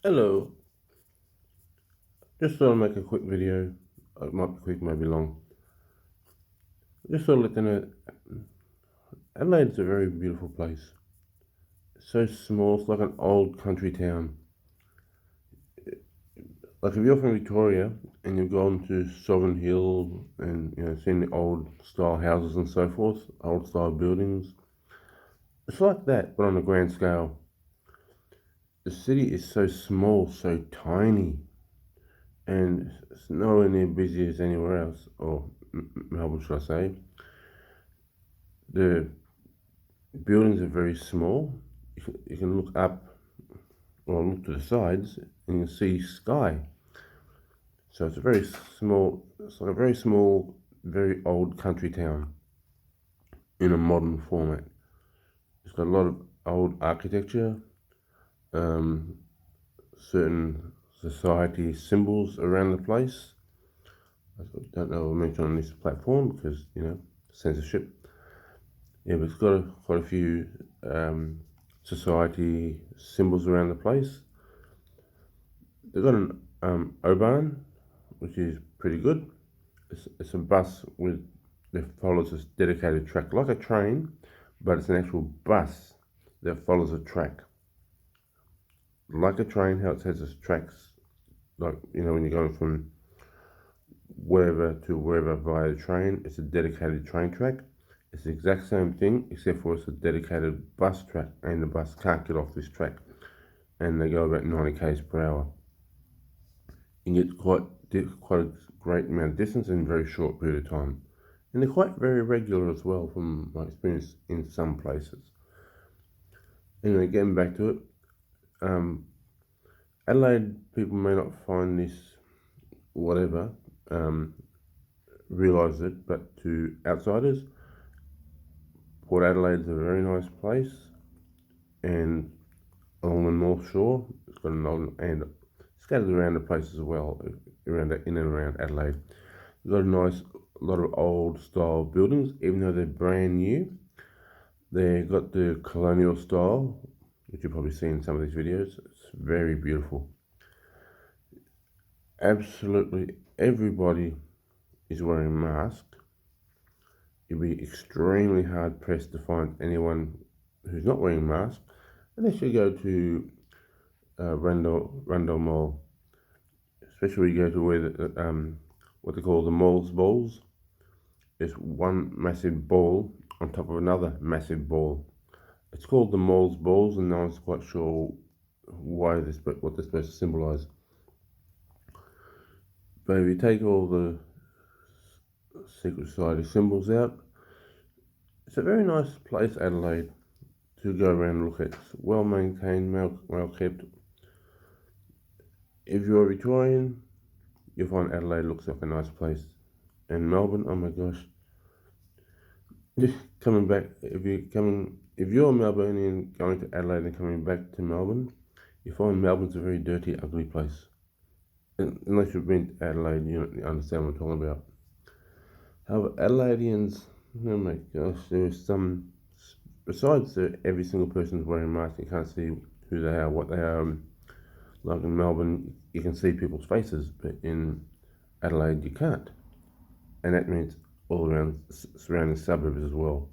Hello, just thought I'd make a quick video. It might be quick, maybe long. Just thought I'd let you know Adelaide's a very beautiful place. It's so small, it's like an old country town. Like if you're from Victoria and you've gone to Sovereign Hill and seen the old style houses and so forth, old style buildings, it's like that, but on a grand scale. The city is so small, so tiny, and it's nowhere near busy as anywhere else, or Melbourne, should I say. The buildings are very small. You can look up or look to the sides and you can see sky. So it's a very small, it's like a very small, very old country town in a modern format. It's got a lot of old architecture, um, certain society symbols around the place. I don't know if I mentioned on this platform because, censorship. Yeah, but it's got quite a few society symbols around the place. They've got an O-Bahn, which is pretty good. It's a bus that follows this dedicated track, like a train, but it's an actual bus that follows a track. Like a train, how it has its tracks, like, when you're going from wherever to wherever via the train, it's a dedicated train track. It's the exact same thing, except for it's a dedicated bus track, and the bus can't get off this track. And they go about 90 k's per hour. You get quite a great amount of distance in a very short period of time. And they're quite very regular as well from my experience in some places. Anyway, getting back to it, Adelaide people may not find this whatever, realise it, but to outsiders, Port Adelaide's a very nice place, and along the North Shore, it's got an old and scattered around the place as well, around in and around Adelaide. It's got a lot of old style buildings, even though they're brand new. They've got the colonial style, which you've probably seen in some of these videos. It's very beautiful. Absolutely everybody is wearing a mask. You'd be extremely hard pressed to find anyone who's not wearing a mask, unless you go to Rundle Mall, especially when you go to where what they call the mall's balls. It's one massive ball on top of another massive ball. It's called the mall's balls, and no one's quite sure what they're supposed to symbolise. But if you take all the secret society symbols out, it's a very nice place, Adelaide, to go around and look at. It's well maintained, well kept. If you're a Victorian, you'll find Adelaide looks like a nice place. And Melbourne, oh my gosh. Just coming back, if you're a Melbourneian going to Adelaide and coming back to Melbourne, you find Melbourne's a very dirty, ugly place. Unless you've been to Adelaide, you understand what I'm talking about. However, Adelaideans, oh my gosh, there's some, besides every single person's wearing a mask, you can't see who they are, what they are. Like in Melbourne, you can see people's faces, but in Adelaide, you can't. And that means all around surrounding suburbs as well.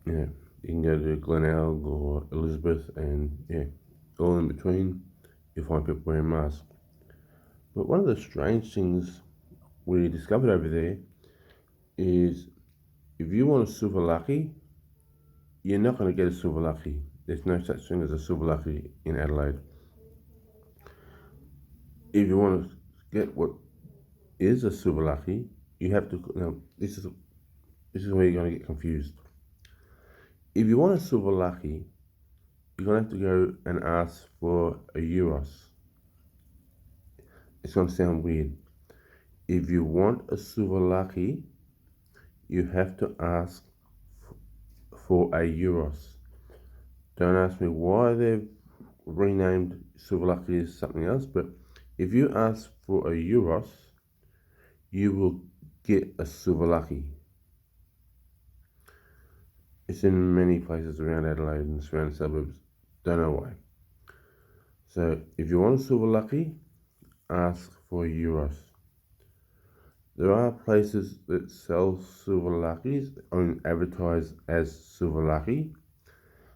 You can go to Glenelg or Elizabeth, and all in between, you find people wearing masks. But one of the strange things we discovered over there is if you want a souvlaki, you're not going to get a souvlaki. There's no such thing as a souvlaki in Adelaide. If you want to get what is a souvlaki, you have to. This is where you're going to get confused. If you want a souvlaki, you're going to have to go and ask for a euros. It's going to sound weird. If you want a souvlaki, you have to ask for a euros. Don't ask me why they've renamed souvlaki as something else, but if you ask for a euros, you will get a souvlaki. It's in many places around Adelaide and surrounding suburbs. Don't know why. So if you want a silver lucky, ask for euros. There are places that sell silver luckies and advertise as silver lucky.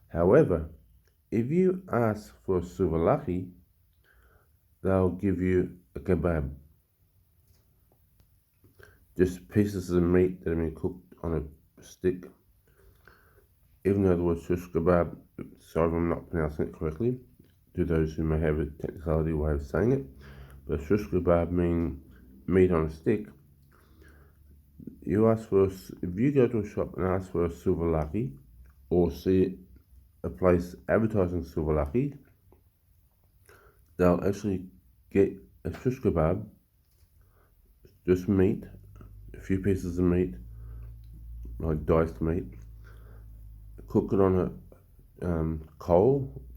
However, if you ask for a silver lucky, they'll give you a kebab. Just pieces of meat that have been cooked on a stick. Even though the word shish kebab, sorry if I'm not pronouncing it correctly, to those who may have a technicality way of saying it, but shish kebab means meat on a stick. You ask for if you go to a shop and ask for a silver lucky, or see a place advertising silver lucky, they'll actually get a shish kebab, just meat, a few pieces of meat, like diced meat, cook it on a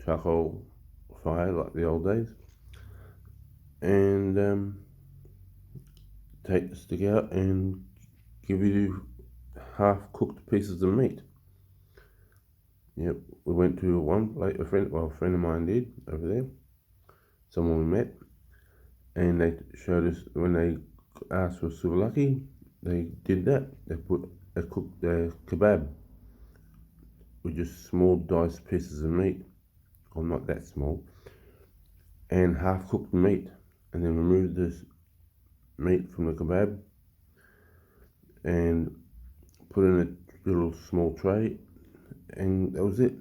charcoal fire like the old days, and take the stick out and give you half-cooked pieces of meat. Yep, we went to one place, a friend of mine did over there, someone we met, and they showed us when they asked for silver lucky, they did that. They cooked their kebab with just small diced pieces of meat, or not that small, and half-cooked meat, and then removed this meat from the kebab and put in a little small tray, and that was it.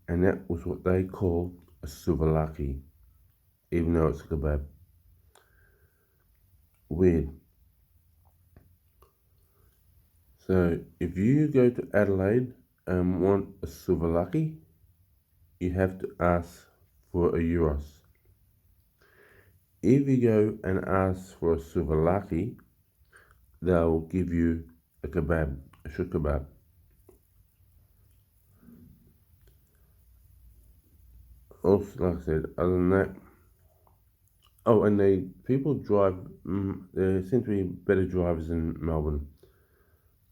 And that was what they call a souvlaki, even though it's a kebab. Weird. So if you go to Adelaide and want a souvlaki, you have to ask for a euros. If you go and ask for a souvlaki, they'll give you a kebab, a shish kebab. Also, like I said, other than that, oh, and people drive. There seem to be better drivers in Melbourne.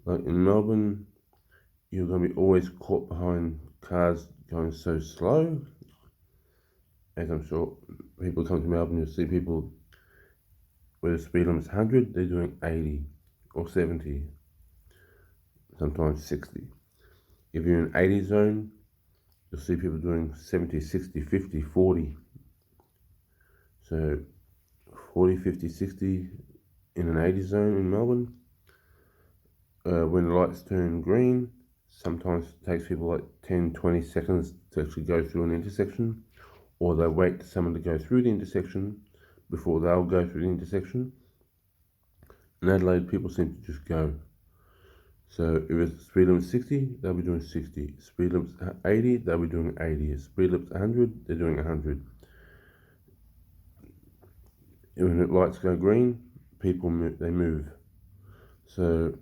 Like in Melbourne, you're going to be always caught behind cars going so slow. As I'm sure people come to Melbourne, you'll see people where the speed limit's 100, they're doing 80 or 70, sometimes 60. If you're in 80 zone, you'll see people doing 70, 60, 50, 40. So 40, 50, 60 in an 80 zone in Melbourne. When the lights turn green, sometimes it takes people like 10, 20 seconds to actually go through an intersection, or they wait for someone to go through the intersection before they'll go through the intersection. In Adelaide, people seem to just go. So if it's speed limit 60, they'll be doing 60. Speed limit 80, they'll be doing 80. Speed limit 100, they're doing 100. When the lights go green, people move, they move. So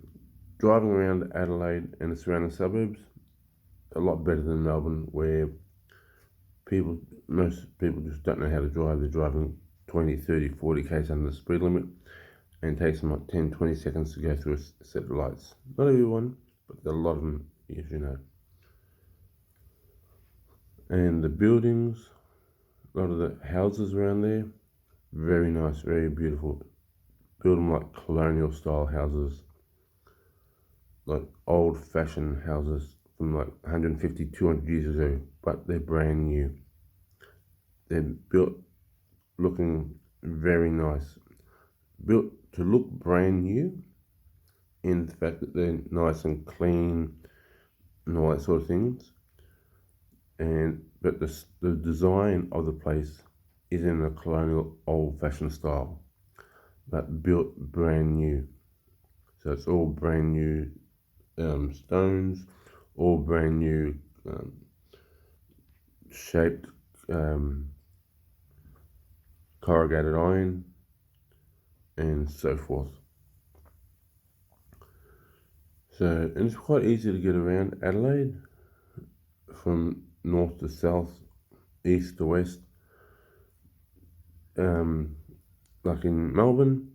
driving around Adelaide and the surrounding suburbs, a lot better than Melbourne, where most people just don't know how to drive. They're driving 20, 30, 40 k's under the speed limit, and it takes them like 10, 20 seconds to go through a set of lights. Not everyone, but a lot of them, as you know. And the buildings, a lot of the houses around there, very nice, very beautiful. Build them like colonial style houses, like old fashioned houses from like 150, 200 years ago, but they're brand new. They're built looking very nice. Built to look brand new in the fact that they're nice and clean and all that sort of things. But the design of the place is in a colonial old-fashioned style, but built brand new. So it's all brand new stones, all brand new shaped corrugated iron, and so forth. So, and it's quite easy to get around Adelaide from north to south, east to west. Like in Melbourne,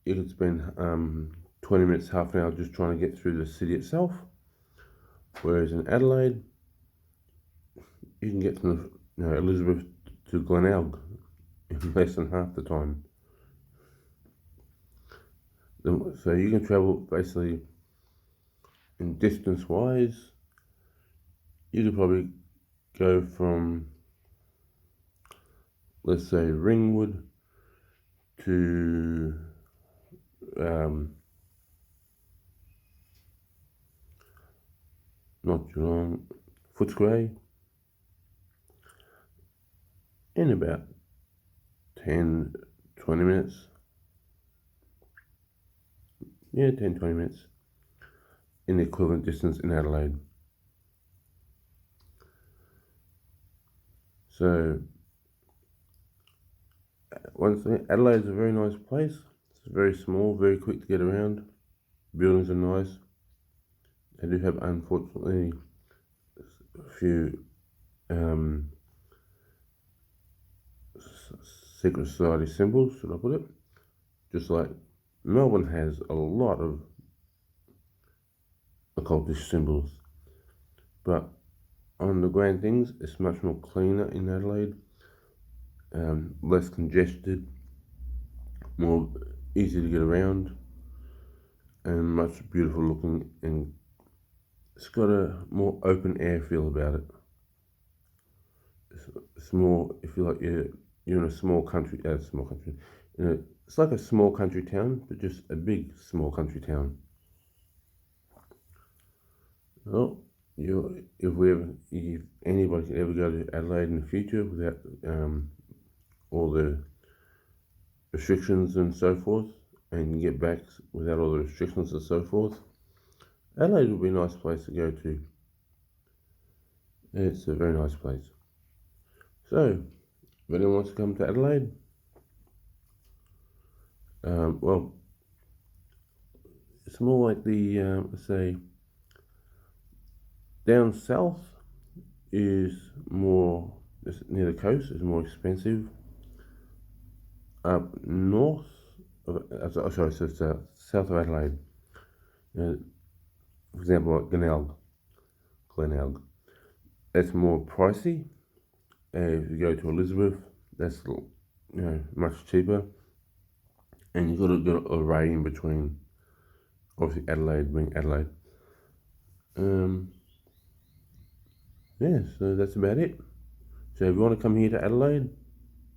you could spend 20 minutes, half an hour just trying to get through the city itself. Whereas in Adelaide, you can get to Elizabeth to Glenelg in less than half the time. So you can travel basically in distance wise. You could probably go from, let's say, Ringwood to not Geelong, Footscray in about 10, 20 minutes. Yeah, 10, 20 minutes in the equivalent distance in Adelaide. So, once again, Adelaide's a very nice place. It's very small, very quick to get around. Buildings are nice. They do have, unfortunately, a few secret society symbols, should I put it? Just like Melbourne has a lot of occultist symbols, but on the grand things, it's much more cleaner in Adelaide, less congested, more easy to get around, and much beautiful looking, and it's got a more open air feel about it. It's more, if you like, you're in a small country, it's like a small country town, but just a big small country town. Well, if anybody can ever go to Adelaide in the future without all the restrictions and so forth, and get back without all the restrictions and so forth, Adelaide would be a nice place to go to. It's a very nice place. So, if anyone wants to come to Adelaide, well, it's more like the, let's say, down south is more, near the coast, is more expensive. Up north, so south of Adelaide, for example, like Glenelg, that's more pricey. If you go to Elizabeth, that's much cheaper, and you've got to get a ray in between. Obviously, Adelaide being Adelaide. Yeah, so that's about it. So if you want to come here to Adelaide,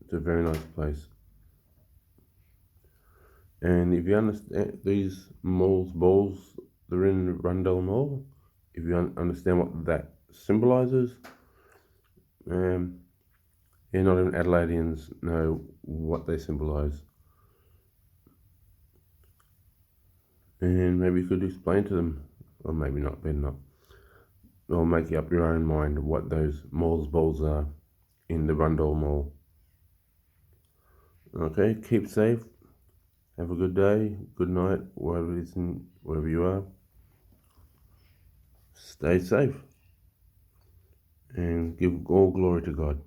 it's a very nice place. And if you understand these balls, they're in the Rundle Mall. If you understand what that symbolises, not even Adelaideans know what they symbolise. And maybe you could explain to them, or maybe not, better not. Or make up your own mind what those balls are in the Rundle Mall. Okay, keep safe. Have a good day, good night, wherever you are. Stay safe and give all glory to God.